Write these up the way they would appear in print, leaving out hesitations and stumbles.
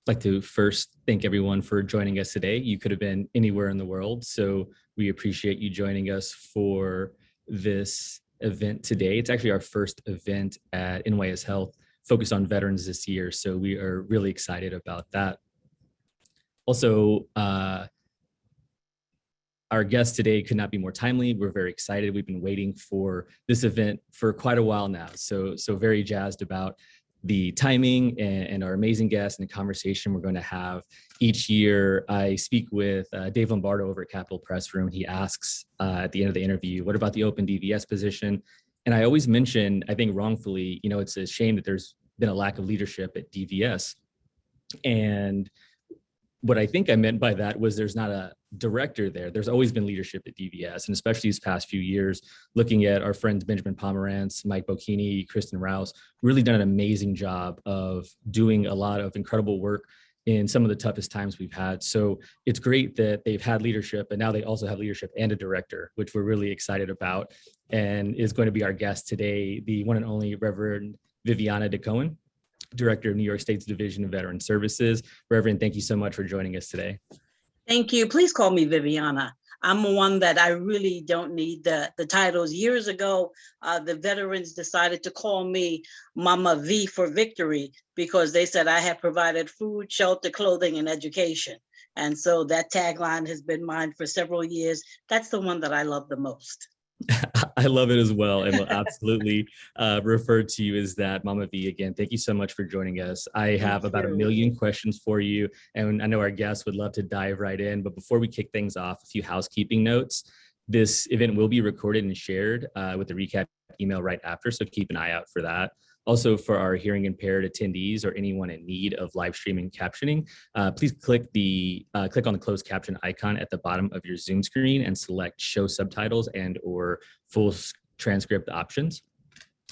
like to first thank everyone for joining us today. You could have been anywhere in the world, so we appreciate you joining us for this event today. It's actually our first event at NYSHealth focused on veterans this year, so we are really excited about that. Also, our guest today could not be more timely. We're very excited. We've been waiting for this event for quite a while now, so very jazzed about the timing and our amazing guests and the conversation we're going to have each year. I speak with Dave Lombardo over at Capitol Press Room. He asks at the end of the interview, what about the open DVS position? And I always mention, I think wrongfully, it's a shame that there's been a lack of leadership at DVS. And what I think I meant by that was there's not a director there. There's always been leadership at DVS, and especially these past few years, looking at our friends Benjamin Pomerantz, Mike Bocchini, Kristen Rouse, really done an amazing job of doing a lot of incredible work in some of the toughest times we've had. So it's great that they've had leadership, and now they also have leadership and a director, which we're really excited about, and is going to be our guest today, the one and only Reverend Viviana DeCohen, Director of New York State's Division of Veteran Services. Reverend, thank you so much for joining us today. Thank you. Please call me Viviana. I'm one that I really don't need the titles. Years ago, the veterans decided to call me Mama V for victory because they said I had provided food, shelter, clothing, and education. And so that tagline has been mine for several years. That's the one that I love the most. I love it as well, and will absolutely refer to you as that. Mama V, again, thank you so much for joining us. I have about a million questions for you, and I know our guests would love to dive right in. But before we kick things off, a few housekeeping notes. This event will be recorded and shared with the recap email right after, so keep an eye out for that. Also, for our hearing impaired attendees or anyone in need of live streaming captioning, please click on the closed caption icon at the bottom of your Zoom screen and select show subtitles and or full transcript options.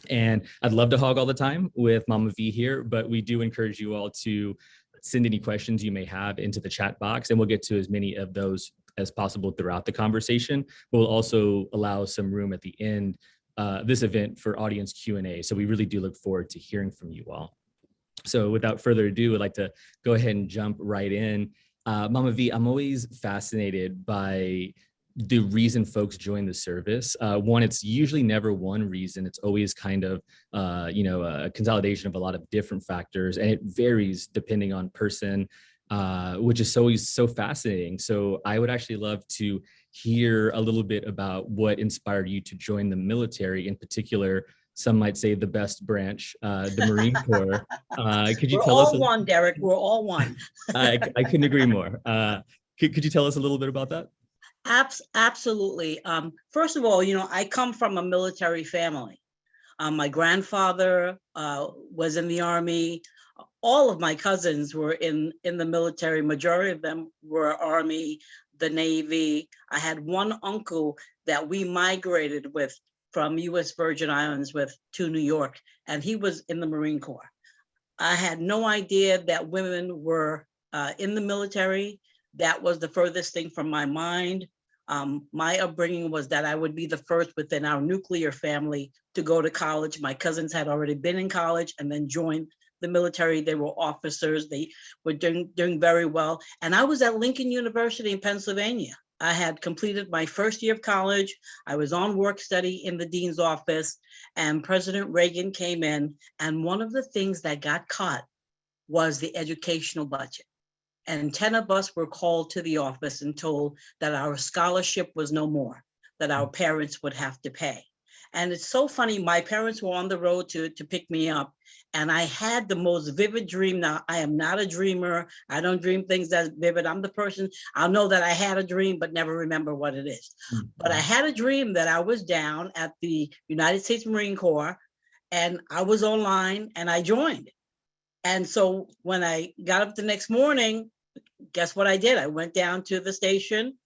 And I'd love to hog all the time with Mama V here, but we do encourage you all to send any questions you may have into the chat box, and we'll get to as many of those as possible throughout the conversation. We'll also allow some room at the end this event for audience Q&A. So we really do look forward to hearing from you all. So without further ado, I'd like to go ahead and jump right in. Mama V, I'm always fascinated by the reason folks join the service. One, it's usually never one reason. It's always kind of, a consolidation of a lot of different factors, and it varies depending on person, which is always so fascinating. So I would actually love to hear a little bit about what inspired you to join the military, in particular, some might say the best branch, the Marine Corps. Could you tell us? We're all one, Derek. We're all one. I couldn't agree more. Could you tell us a little bit about that? Absolutely. First of all, I come from a military family. My grandfather was in the Army. All of my cousins were in the military. Majority of them were Army, the Navy. I had one uncle that we migrated with from U.S. Virgin Islands to New York, and he was in the Marine Corps. I had no idea that women were in the military. That was the furthest thing from my mind. My upbringing was that I would be the first within our nuclear family to go to college. My cousins had already been in college and then joined the military. They were officers. They were doing very well. And I was at Lincoln University in Pennsylvania. I had completed my first year of college. I was on work study in the dean's office, and President Reagan came in. And one of the things that got cut was the educational budget. And 10 of us were called to the office and told that our scholarship was no more, that our parents would have to pay. And it's so funny, my parents were on the road to pick me up, and I had the most vivid dream. Now, I am not a dreamer. I don't dream things that vivid. I'm the person, I'll know that I had a dream, but never remember what it is. Mm-hmm. But I had a dream that I was down at the United States Marine Corps, and I was online, and I joined. And so when I got up the next morning, guess what I did? I went down to the station,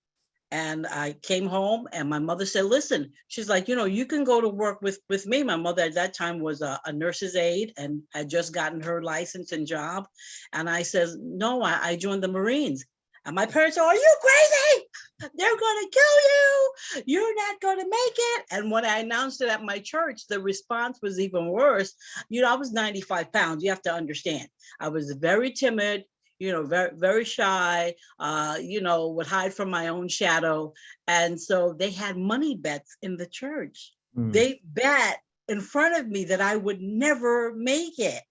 and I came home, and my mother said, listen, she's like, you can go to work with me. My mother at that time was a nurse's aide and had just gotten her license and job. And I says, no, I joined the Marines. And my parents said, are you crazy? They're going to kill you. You're not going to make it. And when I announced it at my church, the response was even worse. I was 95 pounds. You have to understand. I was very timid. very, very shy, would hide from my own shadow. And so they had money bets in the church. They bet in front of me that I would never make it.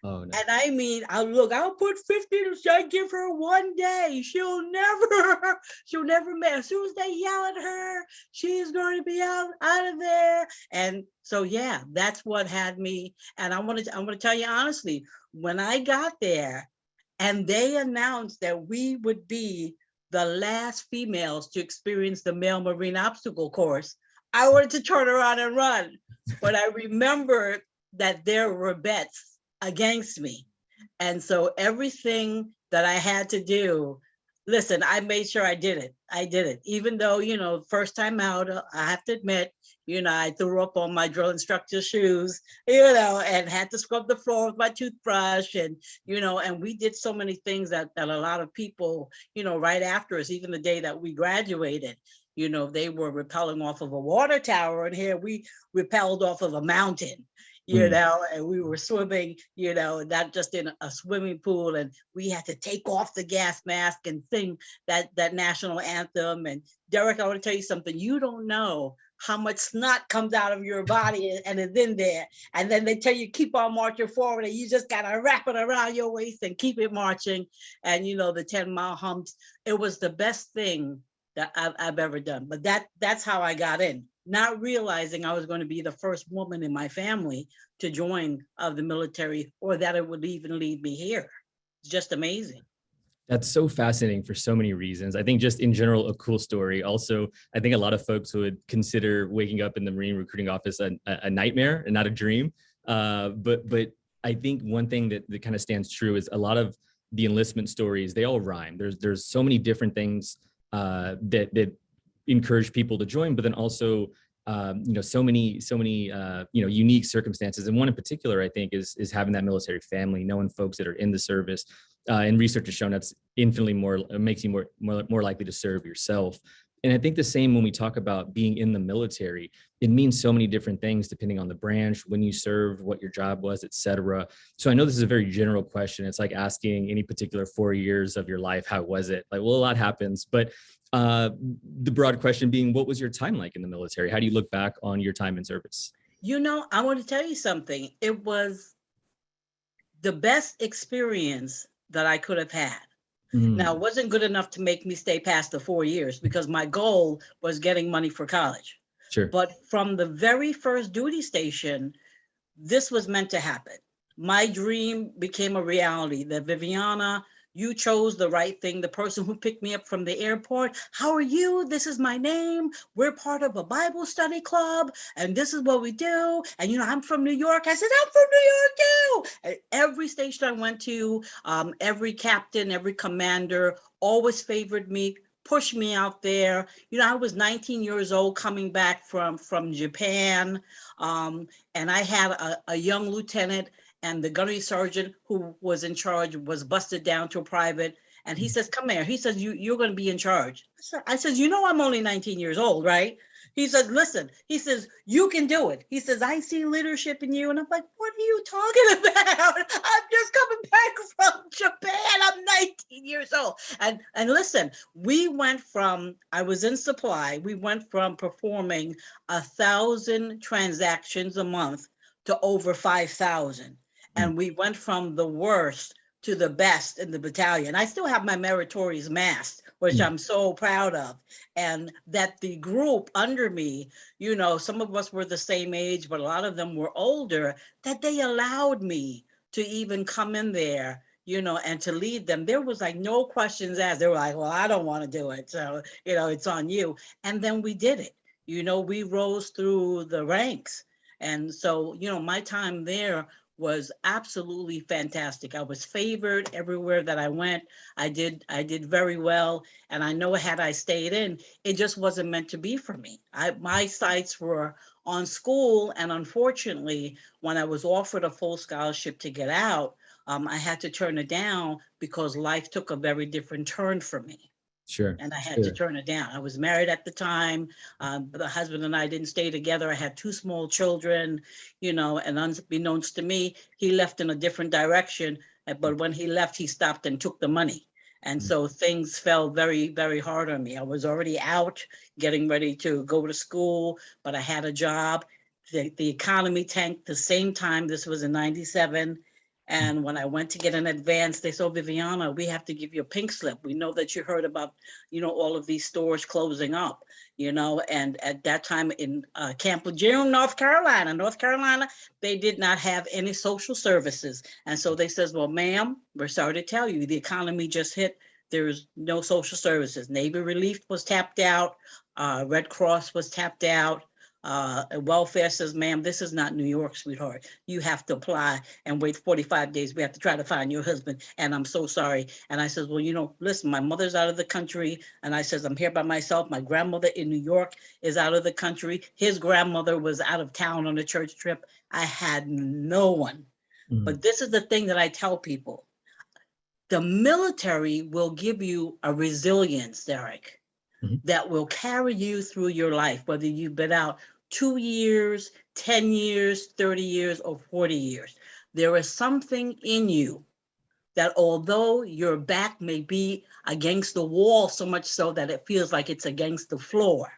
Oh, no. And I mean, I'll put 50, I give her one day. She'll never make, as soon as they yell at her, she's going to be out of there. And so, yeah, that's what had me. And I'm going to tell you honestly, when I got there and they announced that we would be the last females to experience the male Marine obstacle course, I wanted to turn around and run. But I remembered that there were bets against me. And so everything that I had to do, listen, I made sure I did it. I did it. Even though, first time out, I have to admit, I threw up on my drill instructor's shoes, and had to scrub the floor with my toothbrush. And, and we did so many things that a lot of people, right after us, even the day that we graduated, they were rappelling off of a water tower. And here we rappelled off of a mountain. And we were swimming, not just in a swimming pool, and we had to take off the gas mask and sing that national anthem. And Derek, I want to tell you something. You don't know how much snot comes out of your body and is in there. And then they tell you, keep on marching forward, and you just got to wrap it around your waist and keep it marching. And, the 10-mile humps, it was the best thing that I've ever done. But that's how I got in, not realizing I was going to be the first woman in my family to join the military, or that it would even lead me here. It's just amazing. That's so fascinating for so many reasons. I think just in general, a cool story. Also, I think a lot of folks would consider waking up in the Marine recruiting office a nightmare and not a dream. But I think one thing that kind of stands true is a lot of the enlistment stories, they all rhyme. There's so many different things that encourage people to join, but then also so many unique circumstances. And one in particular, I think, is having that military family, knowing folks that are in the service. And research has shown that's infinitely more, makes you more likely to serve yourself. And I think the same when we talk about being in the military, it means so many different things depending on the branch, when you served, what your job was, et cetera. So I know this is a very general question. It's like asking any particular 4 years of your life, how was it? Like, well, a lot happens, but the broad question being, what was your time like in the military? How do you look back on your time in service? I want to tell you something. It was the best experience that I could have had. Now, it wasn't good enough to make me stay past the 4 years because my goal was getting money for college. Sure. But from the very first duty station, this was meant to happen. My dream became a reality. That Viviana, you chose the right thing. The person who picked me up from the airport, how are you? This is my name. We're part of a Bible study club, and this is what we do. And, I'm from New York. I said, I'm from New York too. And every station I went to, every captain, every commander always favored me, pushed me out there. I was 19 years old coming back from Japan. And I had a young lieutenant, and the gunnery sergeant who was in charge was busted down to a private. And he says, come here. He says, you're going to be in charge. I said, I'm only 19 years old, right? He says, listen, he says, you can do it. He says, I see leadership in you. And I'm like, what are you talking about? I'm just coming back from Japan. I'm 19 years old. And listen, I was in supply. We went from performing 1,000 transactions a month to over 5,000. And we went from the worst to the best in the battalion. I still have my meritorious mask, which I'm so proud of. And that the group under me, some of us were the same age, but a lot of them were older, that they allowed me to even come in there, and to lead them. There was like no questions asked. They were like, well, I don't want to do it. So, it's on you. And then we did it. We rose through the ranks. And so, my time there was absolutely fantastic. I was favored everywhere that I went. I did very well. And I know had I stayed in, it just wasn't meant to be for me. My sights were on school. And unfortunately, when I was offered a full scholarship to get out, I had to turn it down because life took a very different turn for me. Sure. And I had to turn it down. I was married at the time. The husband and I didn't stay together. I had 2 small children, and unbeknownst to me, he left in a different direction, But when he left, he stopped and took the money. And so things fell very, very hard on me. I was already out, getting ready to go to school, but I had a job. The economy tanked the same time. This was in 97. And when I went to get an advance, they said, Viviana, we have to give you a pink slip. We know that you heard about, all of these stores closing up, and at that time in Camp Lejeune, North Carolina, they did not have any social services. And so they says, well, ma'am, we're sorry to tell you, the economy just hit. There's no social services. Navy Relief was tapped out. Red Cross was tapped out. Welfare says, ma'am, this is not New York, sweetheart. You have to apply and wait 45 days. We have to try to find your husband. And I'm so sorry. And I says, well, listen, my mother's out of the country. And I says, I'm here by myself. My grandmother in New York is out of the country. His grandmother was out of town on a church trip. I had no one. But this is the thing that I tell people. The military will give you a resilience, Derek, that will carry you through your life, whether you've been out 2 years, 10 years, 30 years, or 40 years. There is something in you that although your back may be against the wall so much so that it feels like it's against the floor,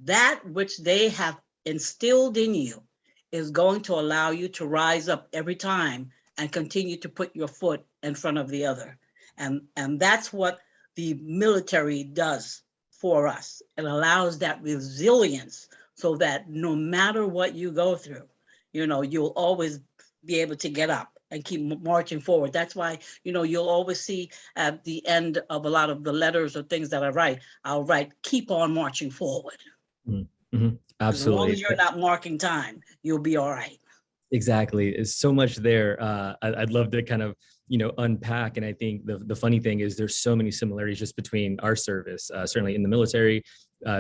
that which they have instilled in you is going to allow you to rise up every time and continue to put your foot in front of the other. And that's what the military does for us. It allows that resilience so that no matter what you go through, you'll always be able to get up and keep marching forward. That's why, you'll always see at the end of a lot of the letters or things that I write, I'll write, keep on marching forward. Mm-hmm. Absolutely. As long as you're not marking time, you'll be all right. Exactly. There's so much there. I'd love to kind of, unpack. And I think the funny thing is there's so many similarities just between our service, certainly in the military,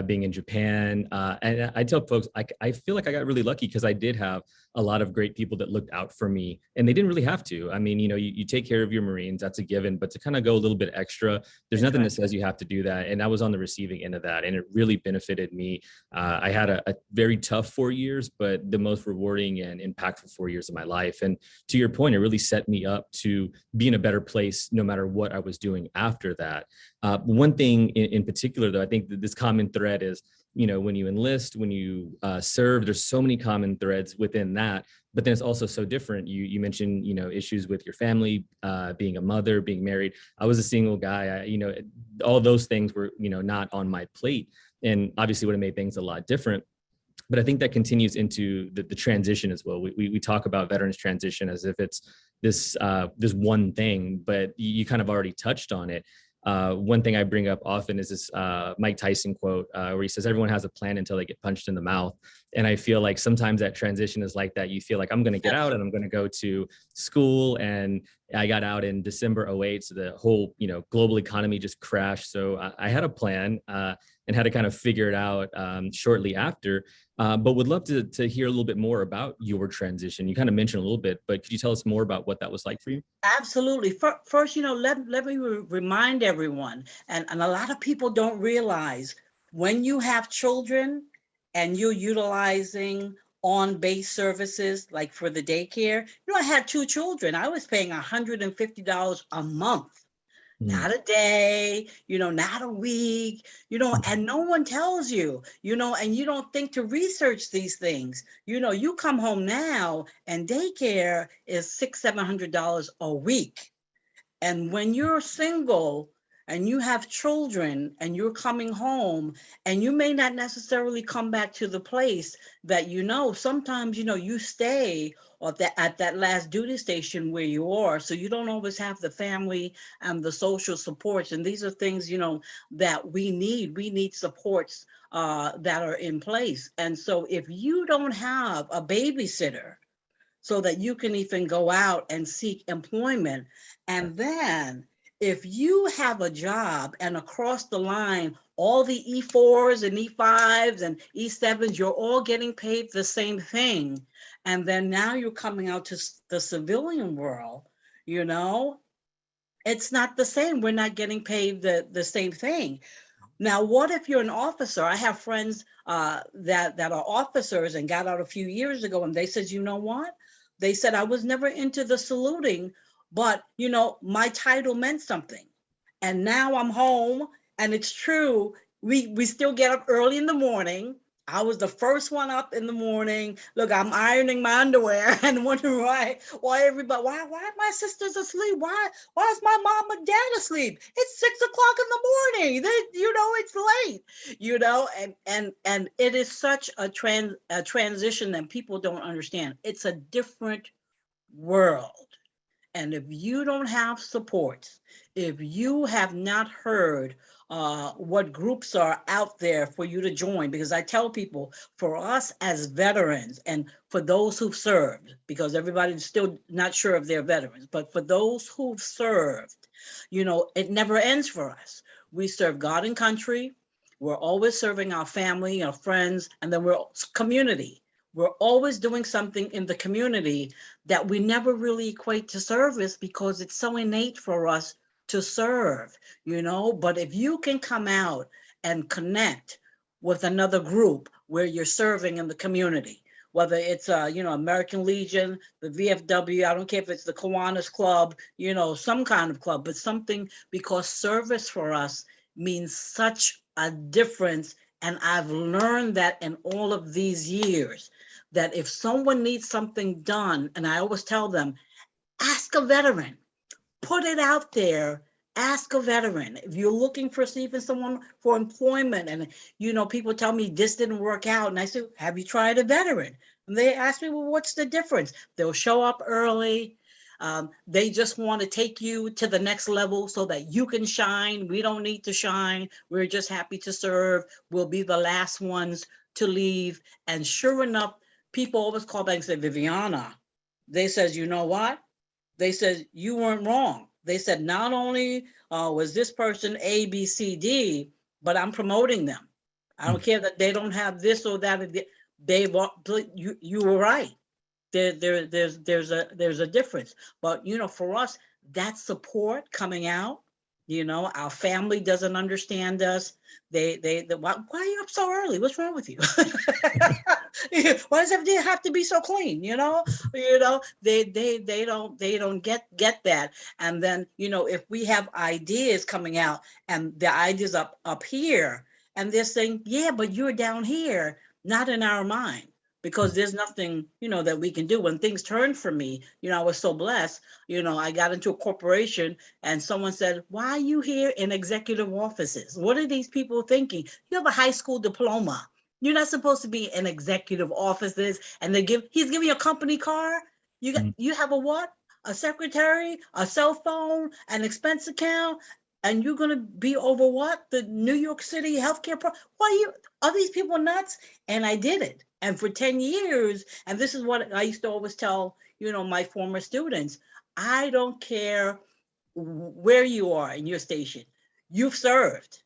being in Japan. And I tell folks, I feel like I got really lucky because I did have a lot of great people that looked out for me, and they didn't really have to. I mean, you take care of your Marines, that's a given, but to kind of go a little bit extra, there's nothing that says you have to do that. And I was on the receiving end of that, and it really benefited me. I had a very tough 4 years, but the most rewarding and impactful 4 years of my life. And to your point, it really set me up to be in a better place no matter what I was doing after that. One thing in particular, though, I think that this common thread is, when you enlist, when you serve, there's so many common threads within that, but then it's also so different. You mentioned, issues with your family, being a mother, being married. I was a single guy. All those things were, not on my plate, and obviously would have made things a lot different. But I think that continues into the transition as well. We talk about veterans transition as if it's this one thing, but you kind of already touched on it. One thing I bring up often is this Mike Tyson quote where he says, everyone has a plan until they get punched in the mouth. And I feel like sometimes that transition is like that. You feel like I'm going to get out and I'm going to go to school. And I got out in December 2008. So the whole, global economy just crashed. So I had a plan and had to kind of figure it out shortly after. But would love to hear a little bit more about your transition. You kind of mentioned a little bit, but could you tell us more about what that was like for you? Absolutely. First, let me remind everyone, and a lot of people don't realize when you have children and you're utilizing on-base services, like for the daycare, I had 2 children. I was paying $150 a month. Not a day, not a week, and no one tells you, and you don't think to research these things. You come home now and daycare is $600-700 a week. And when you're single and you have children and you're coming home and you may not necessarily come back to the place that, sometimes, you stay at that last duty station where you are. So you don't always have the family and the social supports. And these are things, that we need. We need supports that are in place. And so if you don't have a babysitter so that you can even go out and seek employment, and then if you have a job and across the line, all the E4s and E5s and E7s, you're all getting paid the same thing. And then now you're coming out to the civilian world, it's not the same. We're not getting paid the same thing. Now, what if you're an officer? I have friends that are officers and got out a few years ago, and they said, you know what? They said, I was never into the saluting, but my title meant something. And now I'm home, and it's true. We still get up early in the morning. I was the first one up in the morning. Look, I'm ironing my underwear and wondering why everybody, why my sisters asleep? Why is my mom and dad asleep? It's 6 o'clock in the morning. It's late. And it is such a transition that people don't understand. It's a different world. And if you don't have support, if you have not heard what groups are out there for you to join, because I tell people, for us as veterans and for those who've served, because everybody's still not sure if they're veterans, but for those who've served, it never ends for us. We serve God and country. We're always serving our family, our friends, and then we're community. We're always doing something in the community that we never really equate to service because it's so innate for us to serve, But if you can come out and connect with another group where you're serving in the community, whether it's American Legion, the VFW, I don't care if it's the Kiwanis Club, some kind of club, but something, because service for us means such a difference. And I've learned that in all of these years, that if someone needs something done, and I always tell them, ask a veteran, put it out there, ask a veteran. If you're looking for even someone for employment, and people tell me this didn't work out, and I say, have you tried a veteran? And they ask me, well, what's the difference? They'll show up early. They just want to take you to the next level so that you can shine. We don't need to shine. We're just happy to serve. We'll be the last ones to leave. And sure enough, people always call back and say, Viviana, they says, you know what? They said, you weren't wrong. They said, not only was this person A, B, C, D, but I'm promoting them. I don't care that they don't have this or that. You were right. There's a difference. But, for us, that support coming out, our family doesn't understand us. Why are you up so early? What's wrong with you? Why does everything have to be so clean? They don't get that. And then, if we have ideas coming out and the ideas up here, and they're saying, yeah, but you're down here, not in our mind. Because there's nothing, that we can do. When things turned for me, I was so blessed, I got into a corporation and someone said, why are you here in executive offices? What are these people thinking? You have a high school diploma. You're not supposed to be in executive offices. And he's giving you a company car. You have a what? A secretary, a cell phone, an expense account, and you're going to be over what? The New York City healthcare are these people nuts? And I did it. And for 10 years, and this is what I used to always tell, my former students, I don't care where you are in your station. You've served.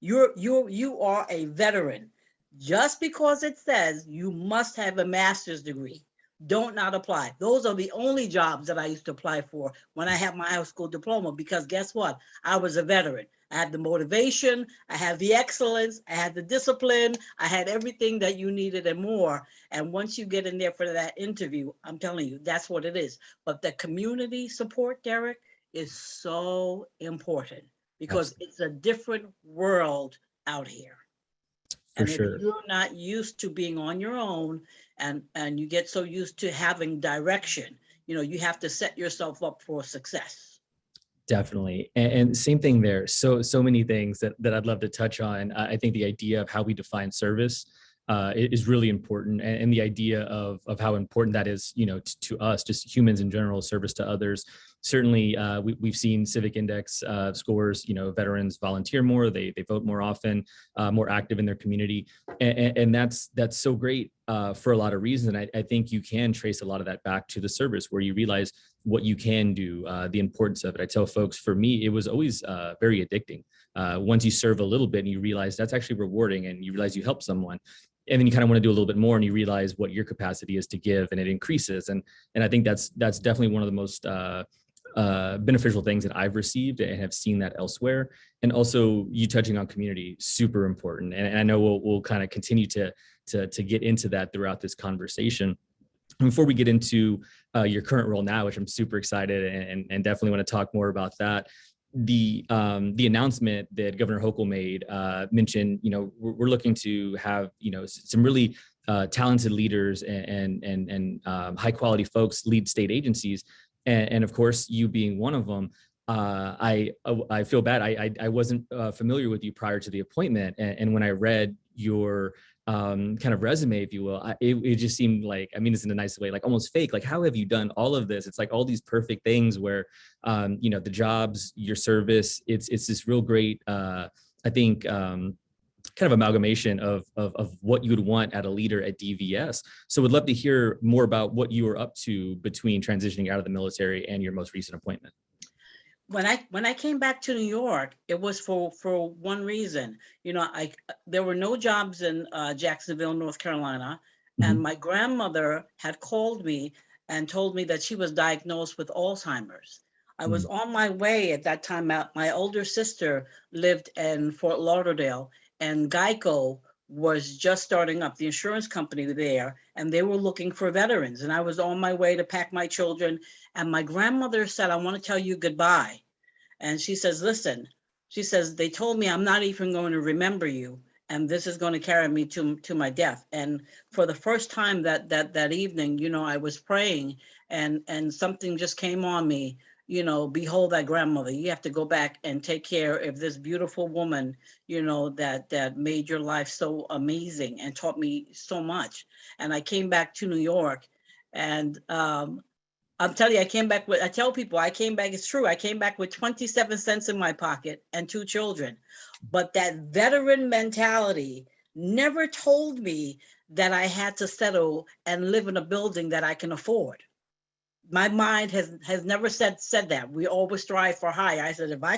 You are a veteran. Just because it says you must have a master's degree, don't not apply. Those are the only jobs that I used to apply for when I had my high school diploma, because guess what? I was a veteran. I had the motivation, I had the excellence, I had the discipline, I had everything that you needed and more. And once you get in there for that interview, I'm telling you, that's what it is. But the community support, Derek, is so important because it's a different world out here. And if you're not used to being on your own and you get so used to having direction, you have to set yourself up for success. Definitely. And same thing there. So many things that I'd love to touch on. I think the idea of how we define service is really important. And the idea of how important that is, to us, just humans in general, service to others. Certainly, we've seen Civic Index scores, veterans volunteer more, they vote more often, more active in their community. And that's so great for a lot of reasons. And I think you can trace a lot of that back to the service where you realize what you can do, the importance of it. I tell folks, for me, it was always very addicting. Once you serve a little bit and you realize that's actually rewarding and you realize you help someone, and then you kind of want to do a little bit more and you realize what your capacity is to give, and it increases. And I think that's definitely one of the most beneficial things that I've received and have seen that elsewhere. And also you touching on community, super important. And I know we'll kind of continue to get into that throughout this conversation. Before we get into your current role now, which I'm super excited and definitely want to talk more about that, the announcement that Governor Hochul made mentioned, we're looking to have, some really talented leaders and high quality folks lead state agencies. And of course, you being one of them, I feel bad. I wasn't familiar with you prior to the appointment. And when I read your kind of resume, if you will, it just seemed like, I mean this in a nice way, like almost fake. Like, how have you done all of this? It's like all these perfect things where, the jobs, your service, it's this real great, I think, kind of amalgamation of what you would want at a leader at DVS. So would love to hear more about what you were up to between transitioning out of the military and your most recent appointment. When I came back to New York, it was for one reason. There were no jobs in Jacksonville, North Carolina, and my grandmother had called me and told me that she was diagnosed with Alzheimer's. I was on my way at that time. My older sister lived in Fort Lauderdale, and Geico was just starting up, the insurance company there, and they were looking for veterans. And I was on my way to pack my children, and my grandmother said, "I want to tell you goodbye." And she says, "Listen," she says, "they told me I'm not even going to remember you, and this is going to carry me to my death." And for the first time that evening, I was praying, and something just came on me. Behold that grandmother. You have to go back and take care of this beautiful woman, that made your life so amazing and taught me so much. And I came back to New York, and I'm telling you, I tell people I came back, it's true. I came back with 27 cents in my pocket and 2 children. But that veteran mentality never told me that I had to settle and live in a building that I can afford. My mind has never said that. We always strive for higher. I said, if I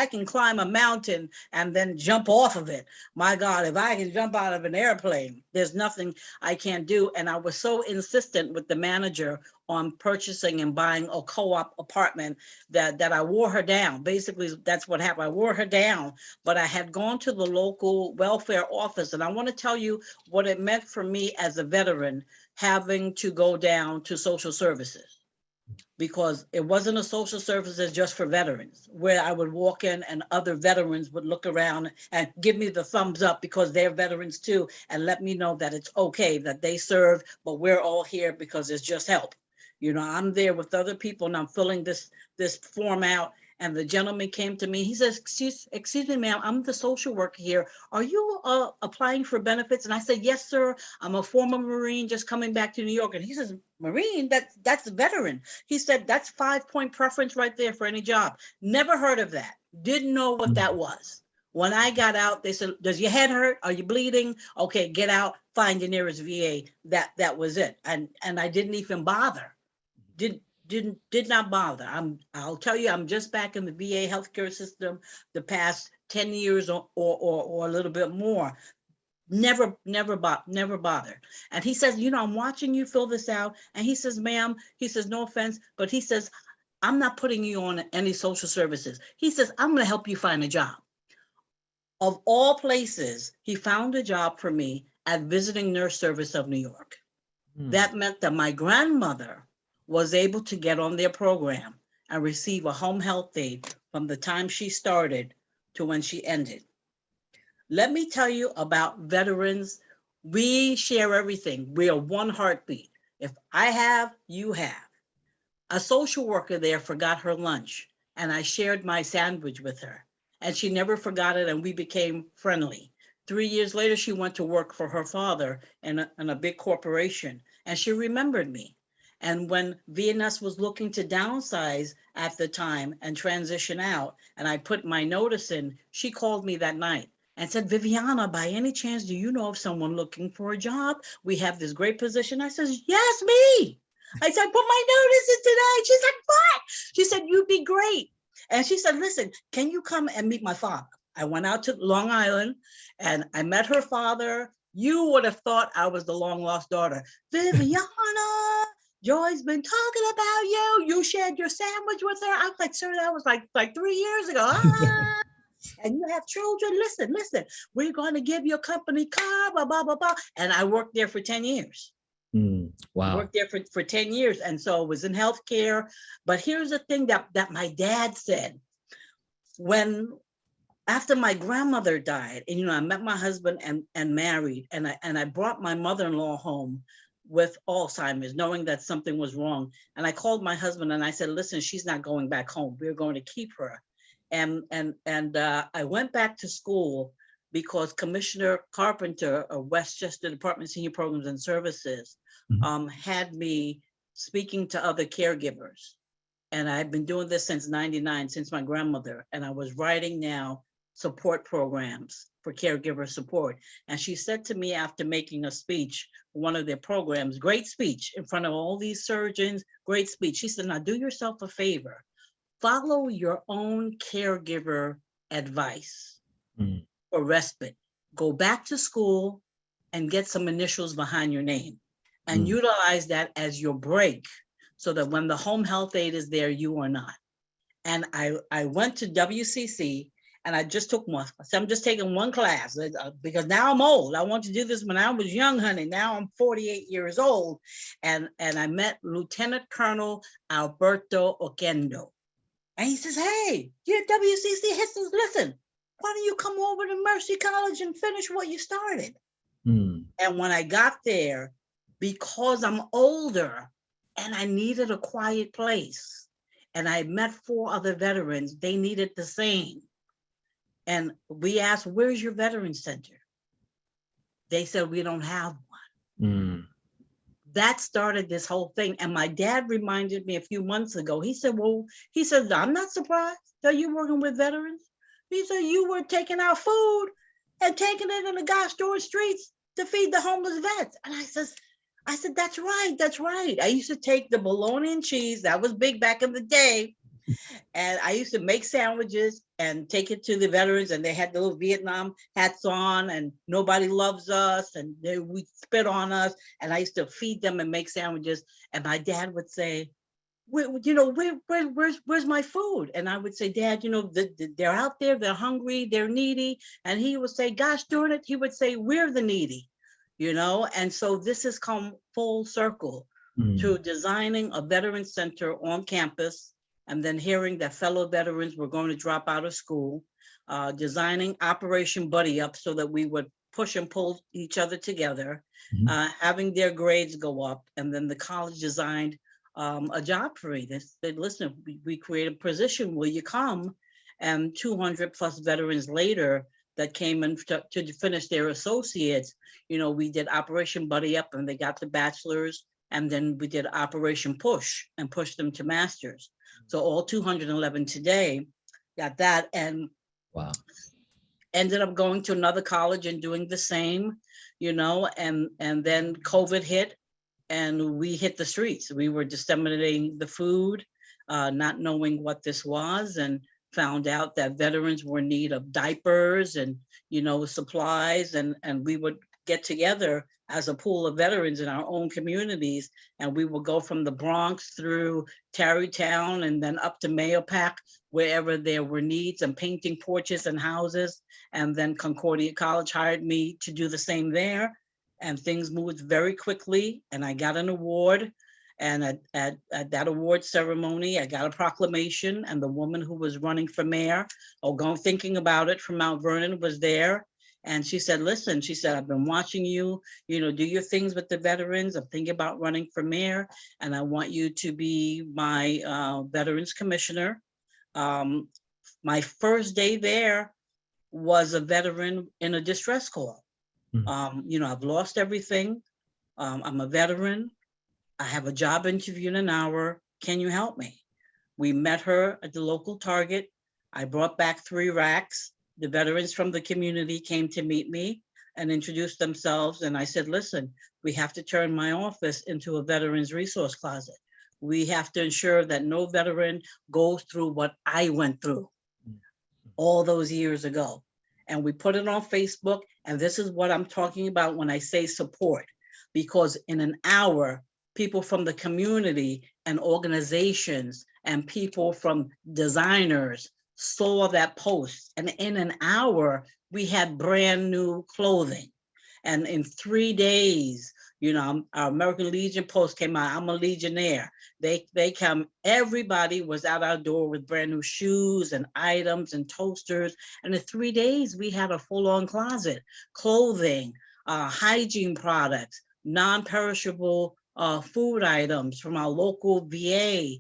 can climb a mountain and then jump off of it, my God, if I can jump out of an airplane, there's nothing I can't do. And I was so insistent with the manager on purchasing and buying a co-op apartment that I wore her down. Basically, that's what happened. I wore her down, but I had gone to the local welfare office. And I want to tell you what it meant for me as a veteran, having to go down to social services, because it wasn't a social services just for veterans, where I would walk in and other veterans would look around and give me the thumbs up because they're veterans too, and let me know that it's okay that they serve, but we're all here because it's just help. I'm there with other people and I'm filling this form out. And the gentleman came to me. He says, excuse me, ma'am, I'm the social worker here. Are you applying for benefits? And I said, yes, sir. I'm a former Marine just coming back to New York. And he says, Marine, that's a veteran. He said, that's 5-point preference right there for any job. Never heard of that. Didn't know what that was. When I got out, they said, does your head hurt? Are you bleeding? Okay, get out, find your nearest VA. That was it. And I didn't even bother. Did not bother. I'll tell you, I'm just back in the VA healthcare system the past 10 years or a little bit more. Never bothered. And he says, I'm watching you fill this out. And he says, ma'am, he says, no offense, but he says, I'm not putting you on any social services. He says, I'm going to help you find a job. Of all places, he found a job for me at Visiting Nurse Service of New York. That meant that my grandmother was able to get on their program and receive a home health aide from the time she started to when she ended. Let me tell you about veterans. We share everything. We are one heartbeat. If I have, you have. A social worker there forgot her lunch, and I shared my sandwich with her, and she never forgot it, and we became friendly. 3 years later, she went to work for her father in a big corporation, and she remembered me. And when VNS was looking to downsize at the time and transition out, and I put my notice in, she called me that night and said, Viviana, by any chance, do you know of someone looking for a job? We have this great position. I said, yes, me. I said, put my notice in today. She's like, what? She said, you'd be great. And she said, listen, can you come and meet my father? I went out to Long Island and I met her father. You would have thought I was the long lost daughter. Viviana, Joy's been talking about you. You shared your sandwich with her. I was like, sir, that was like 3 years ago. And you have children. Listen, we're going to give you a company car, blah, blah, blah, blah. And I worked there for 10 years. Wow. Worked there for 10 years. And so I was in healthcare. But here's the thing that my dad said. After my grandmother died, and I met my husband and married, and I brought my mother-in-law home with Alzheimer's, knowing that something was wrong. And I called my husband and I said, listen, she's not going back home. We're going to keep her. And I went back to school because Commissioner Carpenter of Westchester Department of Senior Programs and Services had me speaking to other caregivers. And I've been doing this since '99, since my grandmother. And I was writing now support programs for caregiver support. And she said to me after making a speech, one of their programs, great speech in front of all these surgeons, great speech. She said, now do yourself a favor, follow your own caregiver advice for respite. Go back to school and get some initials behind your name and utilize that as your break so that when the home health aide is there, you are not. And I went to WCC and I just took one. So I'm just taking one class because now I'm old. I wanted to do this when I was young, honey. Now I'm 48 years old. And I met Lieutenant Colonel Alberto Oquendo. And he says, hey, you're at WCC. He says, listen, why don't you come over to Mercy College and finish what you started? And when I got there, because I'm older and I needed a quiet place, and I met 4 other veterans, they needed the same. And we asked, where's your veterans center? They said, we don't have one. That started this whole thing. And my dad reminded me a few months ago, he said, I'm not surprised that you're working with veterans. He said, you were taking our food and taking it in the Gosh Door streets to feed the homeless vets. And I said, that's right. I used to take the bologna and cheese, that was big back in the day. And I used to make sandwiches and take it to the veterans, and they had the little Vietnam hats on, and nobody loves us, and they would spit on us. And I used to feed them and make sandwiches. And my dad would say, where's my food? And I would say, Dad, they're out there, they're hungry, they're needy. And he would say, gosh darn it, he would say, we're the needy, And so this has come full circle to designing a veteran center on campus, and then hearing that fellow veterans were going to drop out of school, designing Operation Buddy Up so that we would push and pull each other together, having their grades go up. And then the college designed a job for me. They said, listen, we create a position, will you come? And 200 plus veterans later that came in to finish their associates, we did Operation Buddy Up and they got the bachelor's. And then we did Operation Push and pushed them to masters. So all 211 today got that, and ended up going to another college and doing the same, and then COVID hit and we hit the streets. We were disseminating the food, not knowing what this was, and found out that veterans were in need of diapers and, supplies, and we would get together as a pool of veterans in our own communities. And we will go from the Bronx through Tarrytown and then up to Mahopac, wherever there were needs, and painting porches and houses. And then Concordia College hired me to do the same there. And things moved very quickly. And I got an award. And at that award ceremony, I got a proclamation. And the woman who was running for mayor, thinking about it, from Mount Vernon, was there. And she said, listen, she said, I've been watching you, do your things with the veterans. I'm thinking about running for mayor, and I want you to be my veterans commissioner. My first day there was a veteran in a distress call. I've lost everything. I'm a veteran. I have a job interview in an hour. Can you help me? We met her at the local Target. I brought back 3 racks. The veterans from the community came to meet me and introduced themselves. And I said, listen, we have to turn my office into a veterans resource closet. We have to ensure that no veteran goes through what I went through all those years ago. And we put it on Facebook. And this is what I'm talking about when I say support, because in an hour, people from the community and organizations and people from designers saw that post, and in an hour we had brand new clothing. And in 3 days, Our American Legion post came out. I'm a Legionnaire. They come. Everybody was out our door with brand new shoes and items and toasters. And in 3 days, we had a full-on closet, clothing, hygiene products, non-perishable food items from our local VA.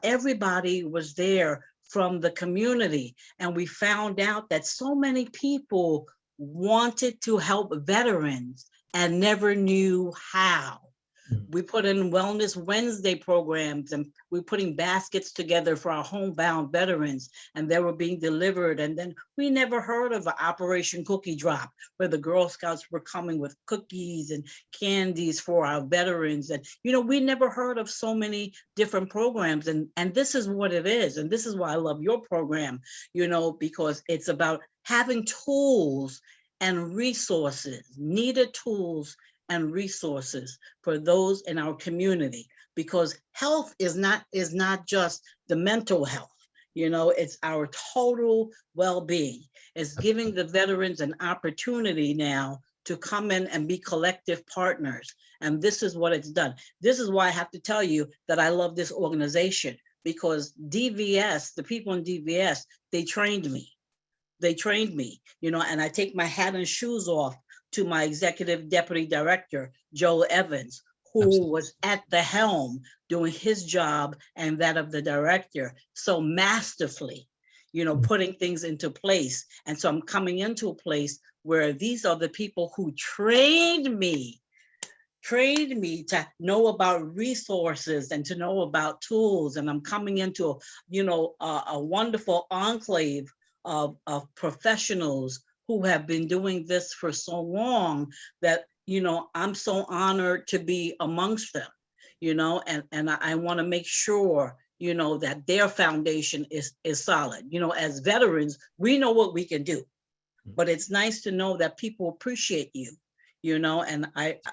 Everybody was there from the community. And we found out that so many people wanted to help veterans and never knew how. We put in Wellness Wednesday programs, and we're putting baskets together for our homebound veterans, and they were being delivered. And then we never heard of an Operation Cookie Drop, where the Girl Scouts were coming with cookies and candies for our veterans. And, we never heard of so many different programs. And this is what it is. And this is why I love your program, because it's about having tools and resources, needed tools and resources for those in our community, because health is not just the mental health. It's our total well-being. It's giving the veterans an opportunity now to come in and be collective partners. And this is what it's done. This is why I have to tell you that I love this organization, because DVS, the people in DVS, they trained me. And I take my hat and shoes off to my executive deputy director, Joe Evans, who was at the helm doing his job and that of the director so masterfully, putting things into place. And so I'm coming into a place where these are the people who trained me to know about resources and to know about tools. And I'm coming into, a wonderful enclave of professionals who have been doing this for so long that, I'm so honored to be amongst them, and I want to make sure, that their foundation is solid. As veterans, we know what we can do, but it's nice to know that people appreciate you, and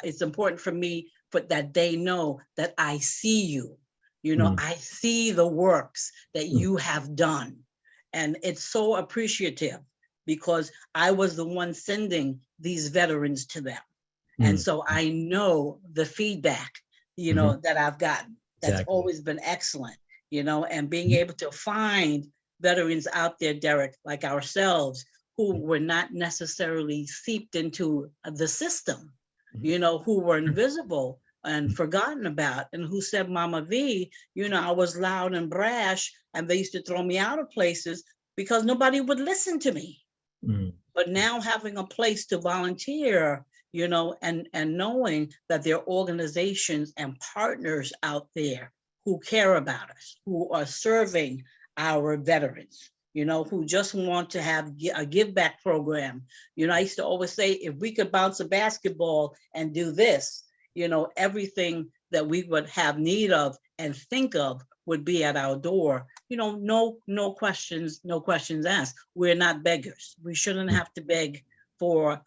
it's important for me that they know that I see you, I see the works that you have done. And it's so appreciative, because I was the one sending these veterans to them. And so I know the feedback, that I've gotten. That's always been excellent, and being able to find veterans out there, Derek, like ourselves, who were not necessarily seeped into the system, who were invisible and forgotten about, and who said, Mama V, I was loud and brash, and they used to throw me out of places because nobody would listen to me. But now having a place to volunteer, and knowing that there are organizations and partners out there who care about us, who are serving our veterans, who just want to have a give back program. I used to always say, if we could bounce a basketball and do this, everything that we would have need of and think of would be at our door. No questions asked. We're not beggars. We shouldn't have to beg for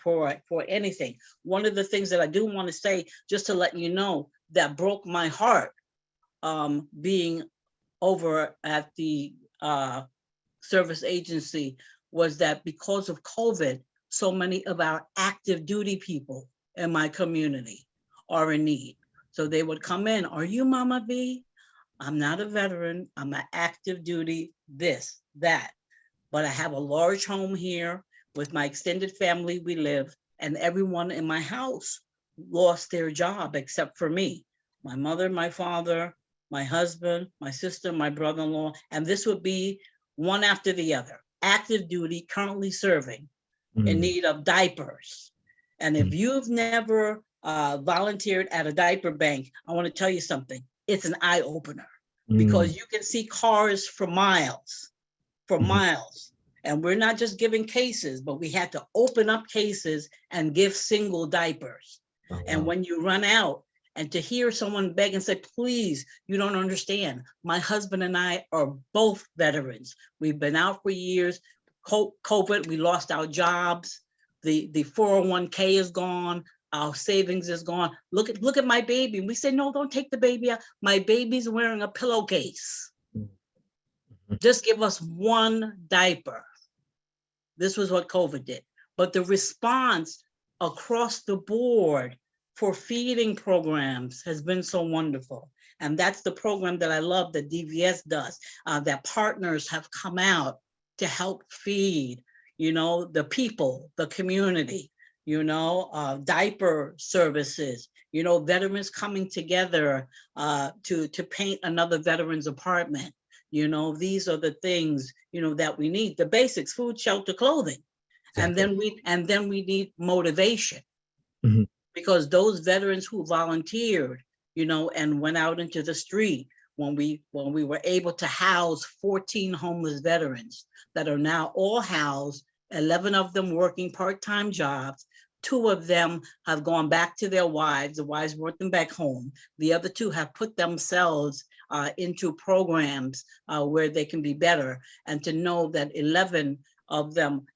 anything. One of the things that I do want to say, just to let you know, that broke my heart, being over at the service agency, was that because of COVID, so many of our active duty people in my community are in need. So they would come in, are you Mama V? I'm not a veteran, I'm an active duty, this, that. But I have a large home here with my extended family, we live, and everyone in my house lost their job except for me. My mother, my father, my husband, my sister, my brother-in-law, and this would be one after the other. Active duty, currently serving, in need of diapers. And if you've never volunteered at a diaper bank, I want to tell you something. It's an eye opener, because you can see cars for miles. And we're not just giving cases, but we had to open up cases and give single diapers. Oh, wow. And when you run out, and to hear someone beg and say, please, you don't understand. My husband and I are both veterans. We've been out for years. COVID, we lost our jobs. The 401k is gone. Our savings is gone. Look at my baby. We say, no, don't take the baby out. My baby's wearing a pillowcase. Just give us one diaper. This was what COVID did. But the response across the board for feeding programs has been so wonderful. And that's the program that I love that DVS does, that partners have come out to help feed, the people, the community, diaper services, veterans coming together to paint another veteran's apartment. These are the things, that we need, the basics: food, shelter, clothing. Exactly. And then we need motivation, Mhm. because those veterans who volunteered, and went out into the street, when we were able to house 14 homeless veterans that are now all housed, 11 of them working part-time jobs. 2 of them have gone back to their wives. The wives brought them back home. The other 2 have put themselves into programs where they can be better. And to know that 11 of them,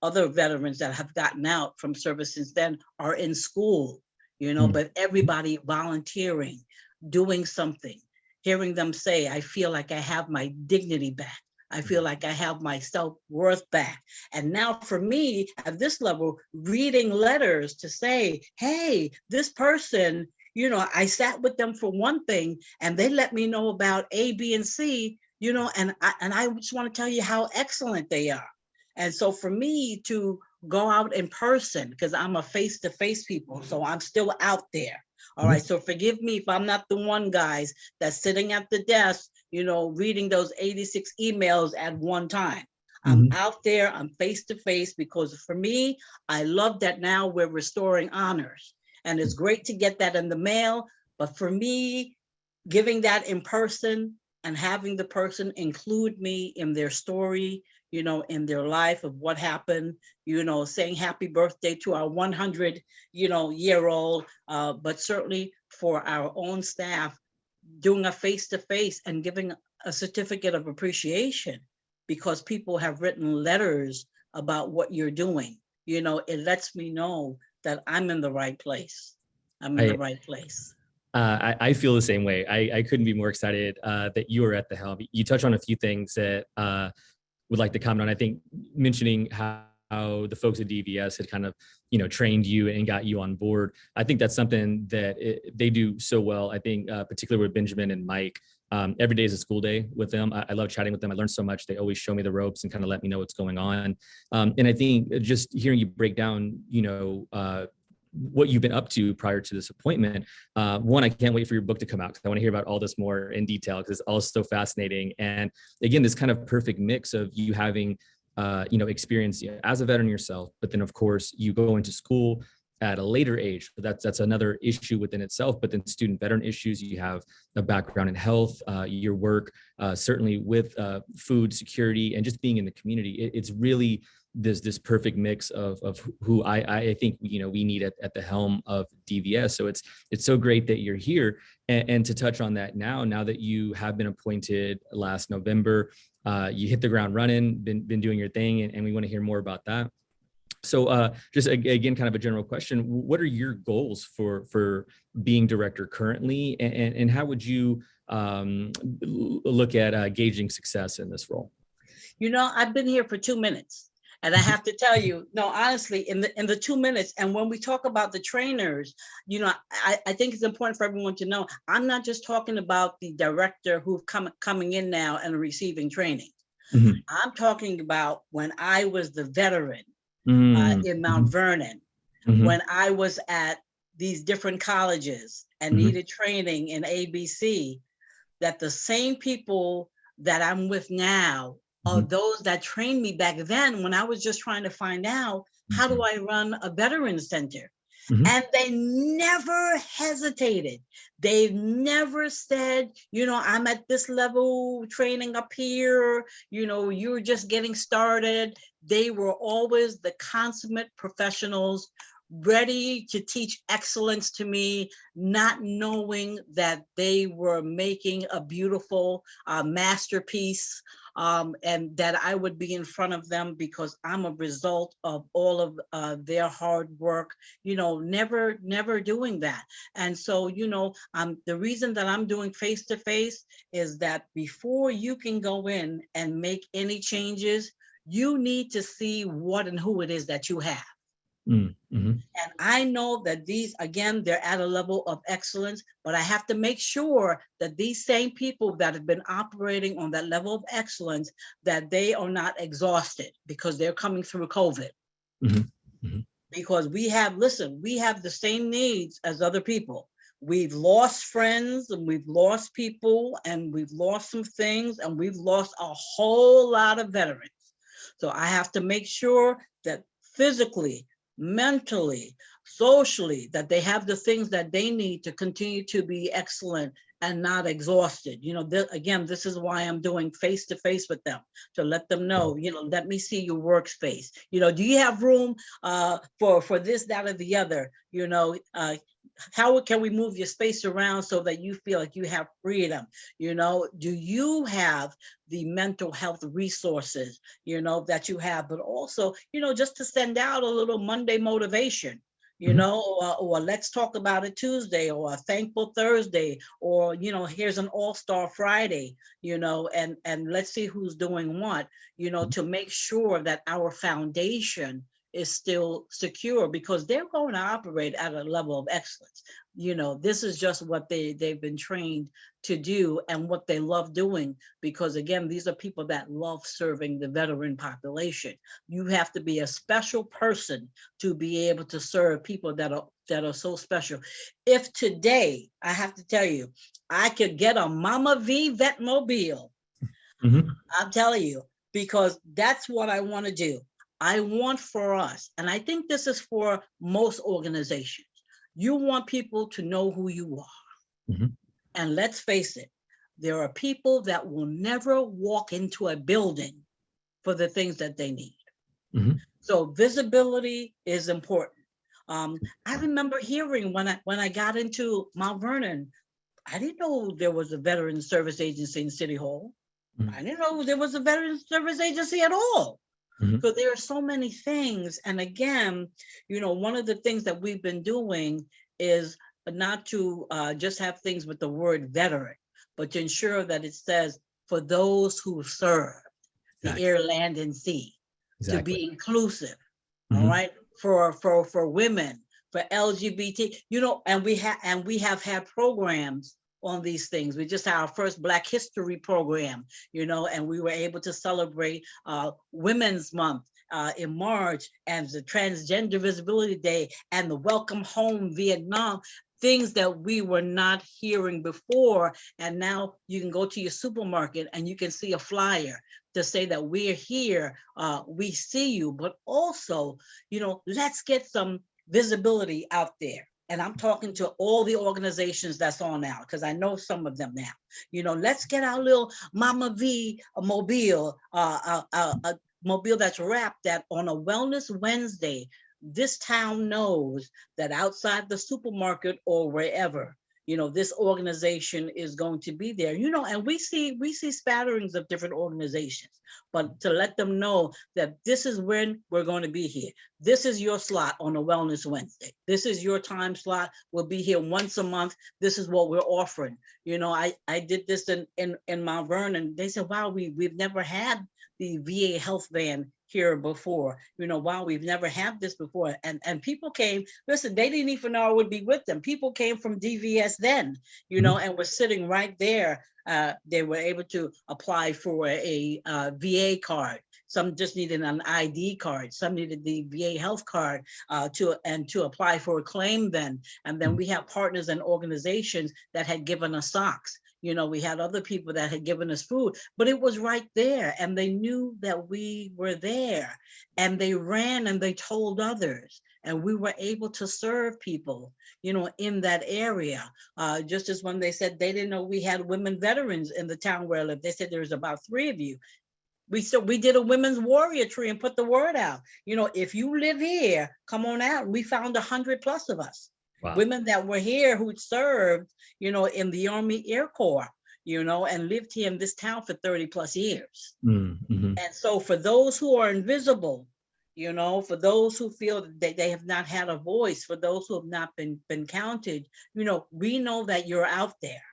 other veterans that have gotten out from service since then are in school, but everybody volunteering, doing something, hearing them say, I feel like I have my dignity back. I feel like I have my self-worth back. And now for me at this level, reading letters to say, hey, this person, I sat with them for one thing and they let me know about A, B, and C, and I just want to tell you how excellent they are. And so for me to go out in person, because I'm a face-to-face people, so I'm still out there. All right, so forgive me if I'm not the one, guys, that's sitting at the desk, reading those 86 emails at one time. I'm out there, I'm face-to-face, because for me, I love that now we're restoring honors. And it's great to get that in the mail, but for me, giving that in person and having the person include me in their story, in their life of what happened, saying happy birthday to our 100, year old, but certainly for our own staff, doing a face-to-face and giving a certificate of appreciation, because people have written letters about what you're doing. It lets me know that I'm in the right place. I'm in the right place. I feel the same way. I couldn't be more excited that you are at the helm. You touch on a few things that would like to comment on. I think mentioning how the folks at DVS had kind of, trained you and got you on board. I think that's something that they do so well. I think particularly with Benjamin and Mike, every day is a school day with them. I love chatting with them. I learned so much. They always show me the ropes and kind of let me know what's going on. And I think just hearing you break down, what you've been up to prior to this appointment. One, I can't wait for your book to come out because I want to hear about all this more in detail because it's all so fascinating. And again, this kind of perfect mix of you having, experience as a veteran yourself, but then of course you go into school at a later age. That's another issue within itself. But then student veteran issues, you have a background in health, your work, certainly with food security and just being in the community. It's really this perfect mix of who I think we need at the helm of DVS. So it's so great that you're here. And to touch on that now that you have been appointed last November, you hit the ground running, been doing your thing, and we want to hear more about that. So just again, kind of a general question, what are your goals for being director currently, and how would you look at gauging success in this role? I've been here for 2 minutes. And I have to tell you, no, honestly, in the 2 minutes, and when we talk about the trainers, I think it's important for everyone to know, I'm not just talking about the director who's coming in now and receiving training. I'm talking about when I was the veteran in Mount Vernon, when I was at these different colleges and needed training in ABC, that the same people that I'm with now are those that trained me back then when I was just trying to find out, how do I run a veterans center? And they never hesitated. They've never said, I'm at this level training up here, you're just getting started. They were always the consummate professionals, ready to teach excellence to me, not knowing that they were making a beautiful masterpiece, and that I would be in front of them because I'm a result of all of their hard work, never doing that. And so, the reason that I'm doing face-to-face is that before you can go in and make any changes, you need to see what and who it is that you have. Mm-hmm. And I know that these, again, they're at a level of excellence, but I have to make sure that these same people that have been operating on that level of excellence, that they are not exhausted because they're coming through COVID. Mm-hmm. Because we have, listen, we have the same needs as other people. We've lost friends and we've lost people and we've lost some things and we've lost a whole lot of veterans. So I have to make sure that physically, mentally, socially, that they have the things that they need to continue to be excellent and not exhausted. You know, again, this is why I'm doing face-to-face with them, to let them know, you know, let me see your workspace. You know, do you have room for this, that, or the other? You know, how can we move your space around so that you feel like you have freedom? You know, do you have the mental health resources, you know, that you have? But also, you know, just to send out a little Monday motivation, you know, or let's talk about it Tuesday, or a thankful Thursday, or, you know, here's an all-star Friday, you know, and let's see who's doing what, you know, to make sure that our foundation is still secure, because they're going to operate at a level of excellence. You know, this is just what they've been trained to do and what they love doing, because again, these are people that love serving the veteran population. You have to be a special person to be able to serve people that are so special. If today, I have to tell you, I could get a Mama V Vetmobile, I'm telling you, because that's what I want to do. I want for us, and I think this is for most organizations, you want people to know who you are. And let's face it, there are people that will never walk into a building for the things that they need. So visibility is important. I remember hearing when I got into Mount Vernon, I didn't know there was a veteran service agency in City Hall. I didn't know there was a veteran service agency at all. So there are so many things. And again, you know, one of the things that we've been doing is not to just have things with the word veteran, but to ensure that it says for those who serve the air, land, and sea, to be inclusive. All right, for women, for LGBT, you know, and we have had programs on these things. We just had our first Black History program, you know, and we were able to celebrate Women's Month in March, and the Transgender Visibility Day, and the Welcome Home Vietnam, things that we were not hearing before. And now you can go to your supermarket and you can see a flyer to say that we're here, we see you, but also, you know, let's get some visibility out there. And I'm talking to all the organizations that's on now, because I know some of them now. You know, let's get our little Mama V mobile, a mobile that's wrapped, that on a Wellness Wednesday, this town knows that outside the supermarket or wherever, you know, this organization is going to be there, you know, and we see spatterings of different organizations, but to let them know that this is when we're going to be here. This is your slot on a Wellness Wednesday. This is your time slot. We'll be here once a month. This is what we're offering. You know, I did this in Mount Vernon. They said, wow, we've never had the VA health van here before. You know, wow, we've never had this before. And people came, listen, they didn't even know I would be with them. People came from DVS then, you know, and were sitting right there. They were able to apply for a VA card. Some just needed an ID card. Some needed the VA health card to apply for a claim then. And then we have partners and organizations that had given us socks. You know, we had other people that had given us food, but it was right there. And they knew that we were there, and they ran and they told others, and we were able to serve people, you know, in that area. Just as when they said they didn't know we had women veterans in the town where I live, they said there's about 3 of you. We did a women's warrior tree and put the word out. You know, if you live here, come on out. We found 100 plus of us. Wow. Women that were here who served, you know, in the Army Air Corps, you know, and lived here in this town for 30 plus years. And so for those who are invisible, you know, for those who feel that they have not had a voice, for those who have not been counted, you know, we know that you're out there,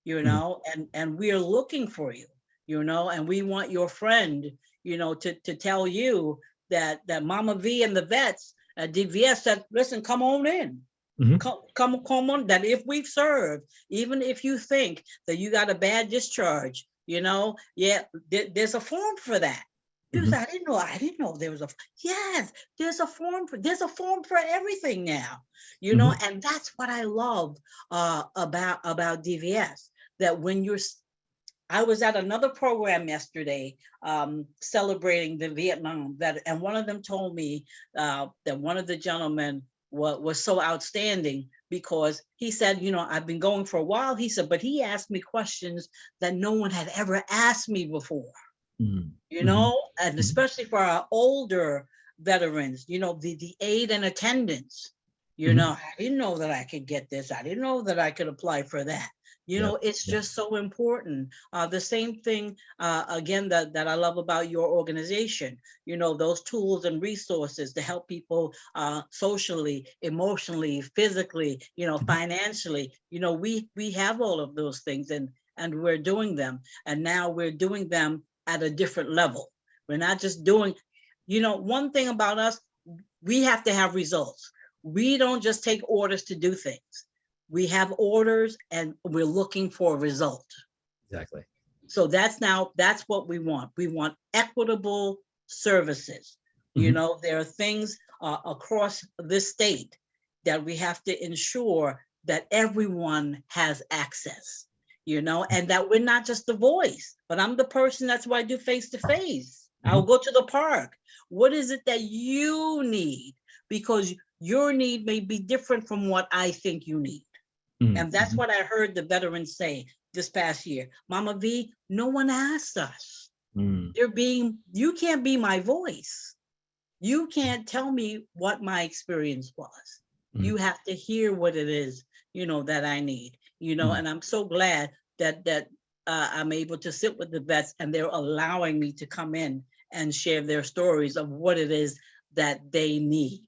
you know, and we're looking for you, you know, and we want your friend, you know, to tell you that Mama V and the vets, DVS said, listen, come on in. Mhm. Come on, that if we've served, even if you think that you got a bad discharge, there's a form for that. People say, I didn't know there was yes, there's a form for everything now, and that's what I love about DVS, that when I was at another program yesterday celebrating the Vietnam vet, and one of them told me that one of the gentlemen was so outstanding because he said, I've been going for a while. He said, but he asked me questions that no one had ever asked me before, and especially for our older veterans, the aid and attendance, I didn't know that I could get this. I didn't know that I could apply for that. It's just so important. The same thing, again, that I love about your organization, those tools and resources to help people socially, emotionally, physically, financially. We have all of those things, and we're doing them. And now we're doing them at a different level. We're not just doing, one thing about us, we have to have results. We don't just take orders to do things. We have orders and we're looking for a result. Exactly. So that's what we want. We want equitable services. There are things across this state that we have to ensure that everyone has access, and that we're not just the voice, but I'm the person. That's why I do face-to-face. I'll go to the park. What is it that you need? Because your need may be different from what I think you need. And that's what I heard the veterans say this past year. Mama V, no one asked us. You can't be my voice. You can't tell me what my experience was. You have to hear what it is, that I need, and I'm so glad that I'm able to sit with the vets and they're allowing me to come in and share their stories of what it is that they need.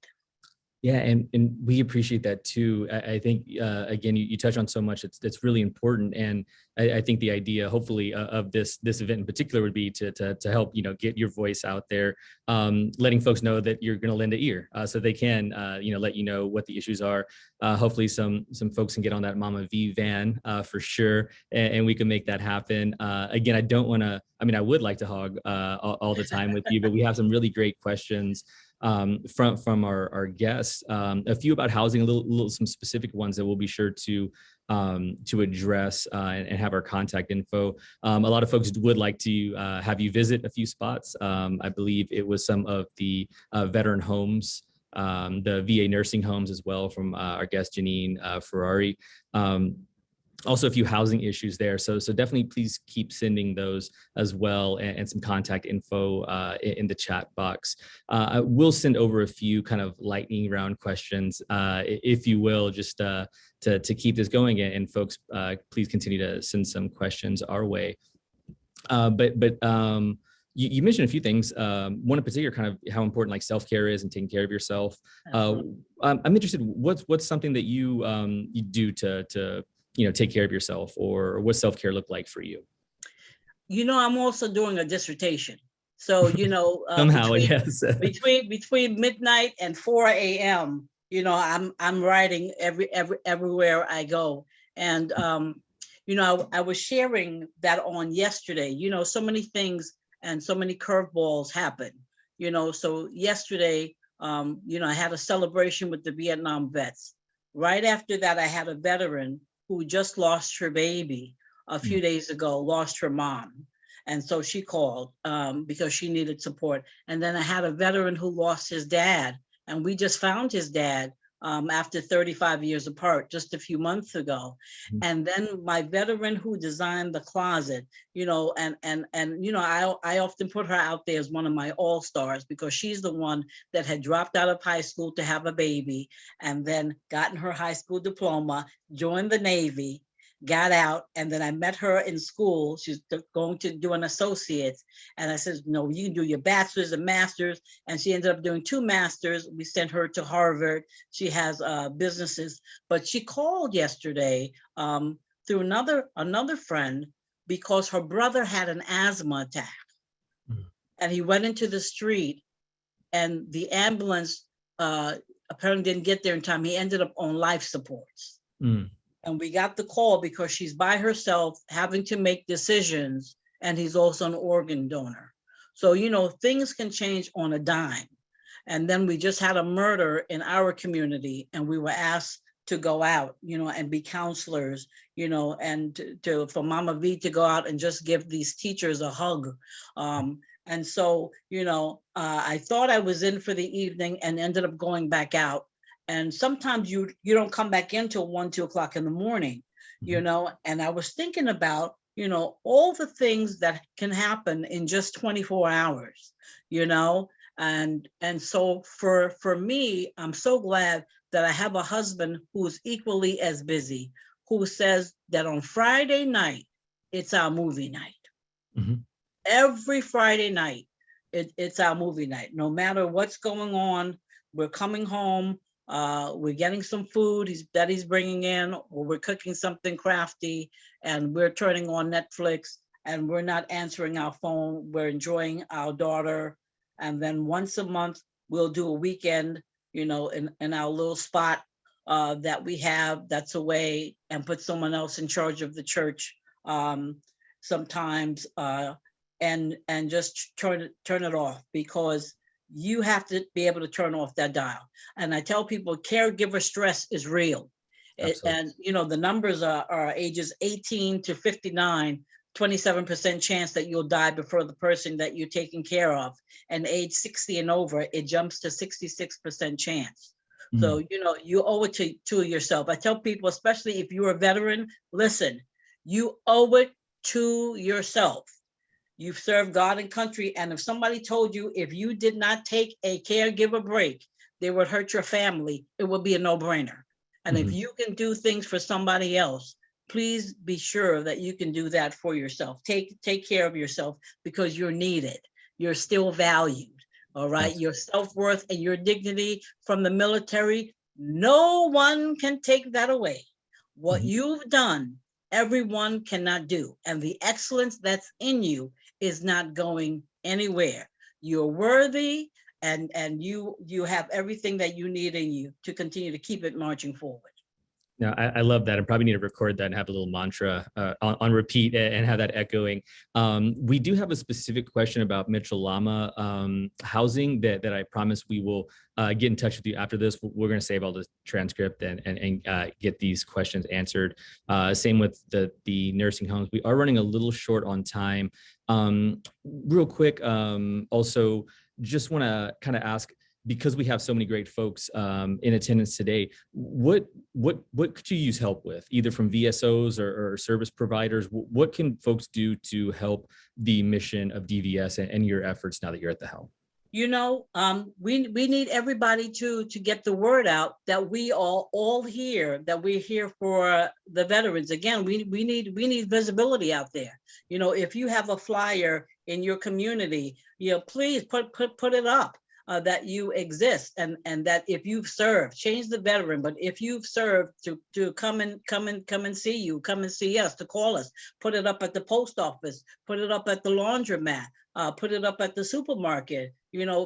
Yeah, and we appreciate that too. I think again, you touch on so much that's really important, and I think the idea, hopefully, of this event in particular would be to help get your voice out there, letting folks know that you're going to lend an ear, so they can let you know what the issues are. Hopefully, some folks can get on that Mama V van for sure, and we can make that happen. Again, I don't want to. I mean, I would like to hog all the time with you, but we have some really great questions from our guests, a few about housing, some specific ones that we'll be sure to address and have our contact info. A lot of folks would like to have you visit a few spots. I believe it was some of the veteran homes, the VA nursing homes as well, from our guest Janine Ferrari. Also a few housing issues there. So definitely please keep sending those as well, and some contact info in the chat box. I will send over a few kind of lightning round questions, if you will, just to keep this going. And folks, please continue to send some questions our way. You mentioned a few things. One in particular, kind of how important like self-care is and taking care of yourself. I'm interested. What's something that you do to take care of yourself, or what self-care look like for you? I'm also doing a dissertation. So, somehow, yes. between midnight and 4 a.m., I'm writing everywhere I go. And, I was sharing that on yesterday, so many things and so many curveballs happen, so yesterday, I had a celebration with the Vietnam vets. Right after that, I had a veteran who just lost her baby a few days ago, lost her mom. And so she called because she needed support. And then I had a veteran who lost his dad, and we just found his dad after 35 years apart just a few months ago. And then my veteran who designed the closet, I often put her out there as one of my all-stars, because she's the one that had dropped out of high school to have a baby, and then gotten her high school diploma, joined the Navy, got out, and then I met her in school. She's going to do an associate's, and I said, no, you can do your bachelor's and master's, and she ended up doing 2 masters. We sent her to Harvard. She has businesses, but she called yesterday through another friend, because her brother had an asthma attack, and he went into the street, and the ambulance apparently didn't get there in time. He ended up on life supports. Mm. And we got the call because she's by herself having to make decisions, and he's also an organ donor. So, things can change on a dime. And then we just had a murder in our community, and we were asked to go out, and be counselors, and for Mama V to go out and just give these teachers a hug. And so, I thought I was in for the evening and ended up going back out. And sometimes you don't come back in till 1, 2 o'clock in the morning, and I was thinking about, all the things that can happen in just 24 hours, and so for me, I'm so glad that I have a husband who's equally as busy, who says that on Friday night, it's our movie night. Mm-hmm. Every Friday night, it's our movie night. No matter what's going on, we're coming home, we're getting some food that he's bringing in, or we're cooking something crafty, and we're turning on Netflix, and we're not answering our phone. We're enjoying our daughter. And then once a month, we'll do a weekend, in our little spot that we have that's away, and put someone else in charge of the church sometimes, and just turn it off, because you have to be able to turn off that dial. And I tell people, caregiver stress is real. And, the numbers are ages 18 to 59, 27% chance that you'll die before the person that you're taking care of. And age 60 and over, it jumps to 66% chance. Mm-hmm. So, you owe it to yourself. I tell people, especially if you're a veteran, listen, you owe it to yourself. You've served God and country. And if somebody told you if you did not take a caregiver break, they would hurt your family, it would be a no-brainer. And if you can do things for somebody else, please be sure that you can do that for yourself. Take care of yourself, because you're needed. You're still valued. All right. Yes. Your self-worth and your dignity from the military, no one can take that away. What you've done, everyone cannot do. And the excellence that's in you is not going anywhere. You're worthy, and you have everything that you need in you to continue to keep it marching forward. No, I love that. I probably need to record that and have a little mantra on repeat and have that echoing. We do have a specific question about Mitchell Lama housing that I promise we will get in touch with you after this. We're going to save all the transcript and get these questions answered. Same with the nursing homes. We are running a little short on time. Real quick, also just want to kind of ask, because we have so many great folks in attendance today, what could you use help with, either from VSOs or service providers? What can folks do to help the mission of DVS and your efforts now that you're at the helm? We need everybody to get the word out that we all here, that we're here for the veterans. Again, we need visibility out there. If you have a flyer in your community, please put it up. That you exist, and that if you've served, change the veteran, but if you've served, to come and see you, come and see us, to call us, put it up at the post office, put it up at the laundromat, put it up at the supermarket,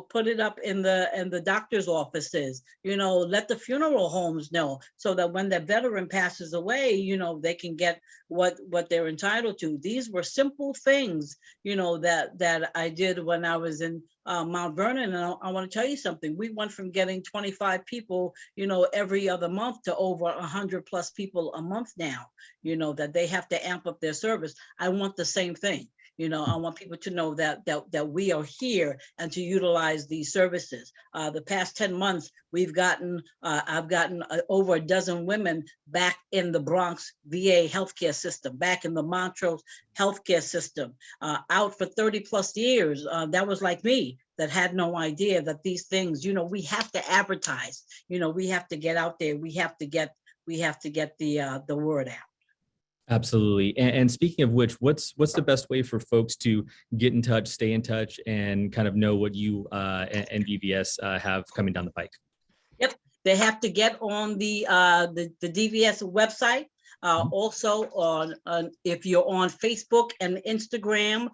put it up in the doctor's offices, let the funeral homes know, so that when the veteran passes away, they can get what they're entitled to. These were simple things, that I did when I was in Mount Vernon. And I want to tell you something. We went from getting 25 people, every other month, to over 100 plus people a month now, that they have to amp up their service. I want the same thing. I want people to know that we are here and to utilize these services. The past 10 months, I've gotten over a dozen women back in the Bronx VA healthcare system, back in the Montrose healthcare system, out for 30 plus years. That was like me, that had no idea that these things, we have to advertise, we have to get out there. We have to get the word out. Absolutely. And speaking of which, what's the best way for folks to get in touch, stay in touch, and kind of know what you and DVS have coming down the pike? Yep, they have to get on the DVS website. Also on if you're on Facebook and Instagram,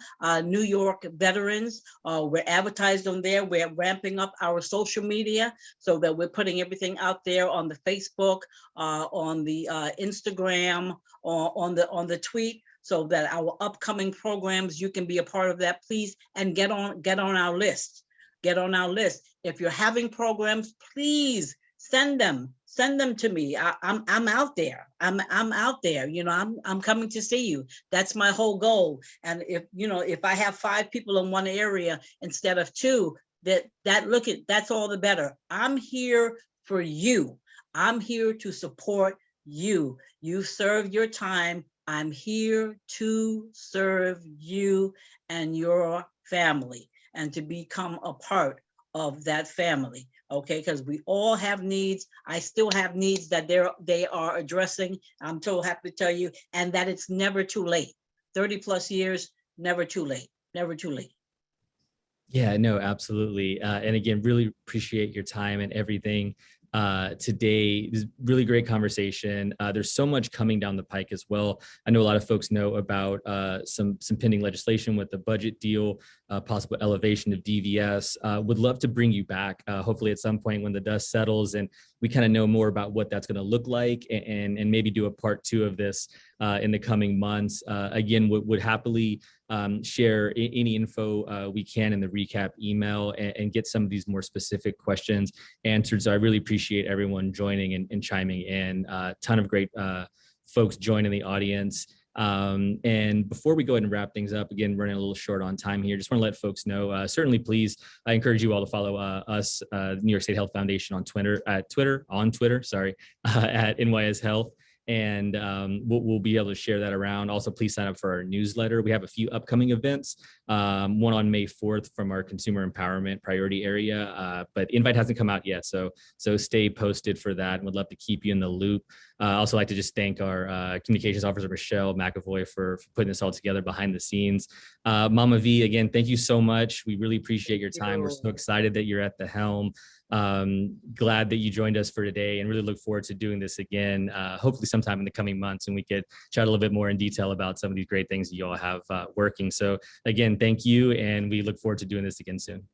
New York Veterans, we're advertised on there. We're ramping up our social media so that we're putting everything out there on the Facebook, on the Instagram, or on the tweet, so that our upcoming programs, you can be a part of that, please, and get on our list. Get on our list. If you're having programs, please send them to me. I'm out there. I'm out there. You know, I'm coming to see you. That's my whole goal. And if I have 5 people in one area instead of 2, that's all the better. I'm here for you. I'm here to support you. You've served your time. I'm here to serve you and your family, and to become a part of that family. Okay, because we all have needs. I still have needs that they are addressing. I'm so happy to tell you, and that it's never too late. 30 plus years, never too late. Never too late. Yeah, no, absolutely. And again, really appreciate your time and everything today. This is really great conversation. There's so much coming down the pike as well. I know a lot of folks know about some pending legislation with the budget deal, possible elevation of DVS. Would love to bring you back, hopefully at some point when the dust settles and we kind of know more about what that's going to look like, and maybe do a part 2 of this in the coming months. Again, would happily share any info we can in the recap email, and get some of these more specific questions answered. So I really appreciate everyone joining and chiming in. Ton of great folks joining the audience. And before we go ahead and wrap things up, again, running a little short on time here, just want to let folks know, certainly please, I encourage you all to follow us, New York State Health Foundation on Twitter, at NYSHealth. And we'll be able to share that around. Also, please sign up for our newsletter. We have a few upcoming events, one on May 4th from our consumer empowerment priority area, but invite hasn't come out yet. So stay posted for that, and would love to keep you in the loop. Also like to just thank our communications officer, Michelle McAvoy, for putting this all together behind the scenes. Mama V, again, thank you so much. We really appreciate your time. We're so excited that you're at the helm. Glad that you joined us for today, and really look forward to doing this again, hopefully sometime in the coming months, and we could chat a little bit more in detail about some of these great things that you all have working. So again, thank you, and we look forward to doing this again soon.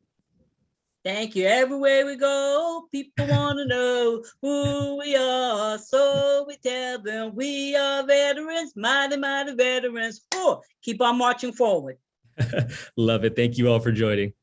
Thank you. Everywhere we go, people want to know who we are. So we tell them we are veterans, mighty, mighty veterans. Oh, keep on marching forward. Love it. Thank you all for joining.